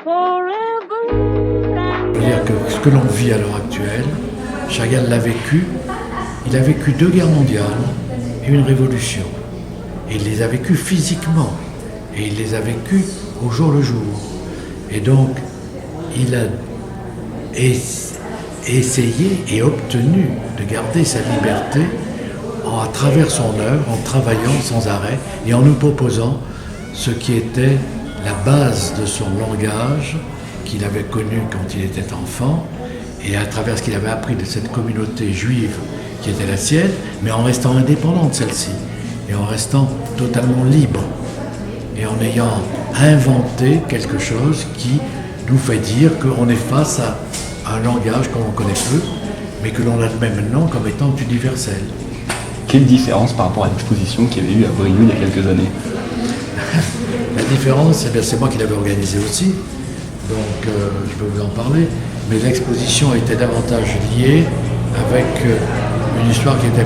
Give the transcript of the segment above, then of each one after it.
Je veux dire que ce que l'on vit à l'heure actuelle, Chagall l'a vécu. Il a vécu 2 guerres mondiales et une révolution. Et il les a vécues physiquement. Et il les a vécues au jour le jour. Et donc, il a essayé et obtenu de garder sa liberté à travers son œuvre, en travaillant sans arrêt et en nous proposant ce qui était la base de son langage qu'il avait connu quand il était enfant et à travers ce qu'il avait appris de cette communauté juive qui était la sienne, mais en restant indépendant de celle-ci et en restant totalement libre et en ayant inventé quelque chose qui nous fait dire qu'on est face à un langage qu'on connaît peu, mais que l'on admet maintenant comme étant universel. Quelle différence par rapport à l'exposition qu'il y avait eu à Brioude il y a quelques années? La différence, c'est moi qui l'avais organisée aussi, donc je peux vous en parler, mais l'exposition était davantage liée avec une histoire qui était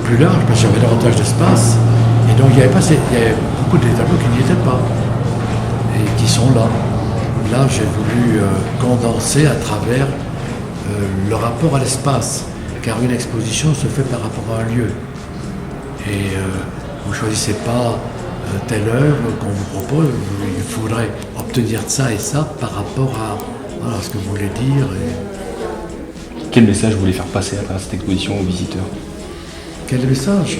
plus large, parce qu'il y avait davantage d'espace, et donc il y avait beaucoup de tableaux qui n'y étaient pas, et qui sont là. Là, j'ai voulu condenser à travers le rapport à l'espace, car une exposition se fait par rapport à un lieu. Et vous ne choisissez pas telle œuvre qu'on vous propose, il faudrait obtenir ça et ça par rapport à ce que vous voulez dire. Quel message vous voulez faire passer à travers cette exposition aux visiteurs? Quel message?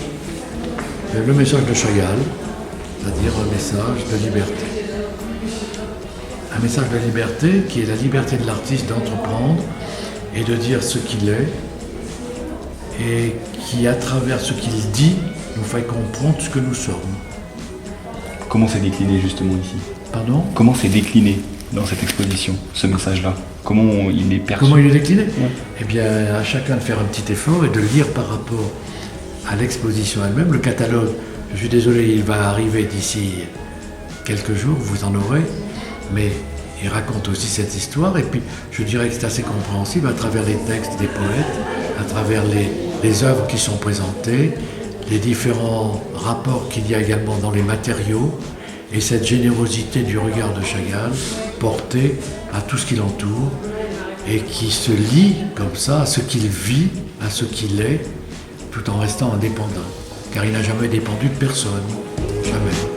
Le message de Chagall, c'est-à-dire un message de liberté. Un message de liberté qui est la liberté de l'artiste d'entreprendre et de dire ce qu'il est, et qui, à travers ce qu'il dit, nous fait comprendre ce que nous sommes. Comment c'est décliné justement ici? Pardon? Comment c'est décliné dans cette exposition, ce message-là? Comment il est perçu? Comment il est décliné? Ouais. Eh bien, à chacun de faire un petit effort et de lire par rapport à l'exposition elle-même. Le catalogue, je suis désolé, il va arriver d'ici quelques jours, vous en aurez, mais il raconte aussi cette histoire, et puis je dirais que c'est assez compréhensible à travers les textes des poètes, à travers les œuvres qui sont présentées, les différents rapports qu'il y a également dans les matériaux, et cette générosité du regard de Chagall portée à tout ce qui l'entoure, et qui se lie comme ça à ce qu'il vit, à ce qu'il est, tout en restant indépendant. Car il n'a jamais dépendu de personne, jamais.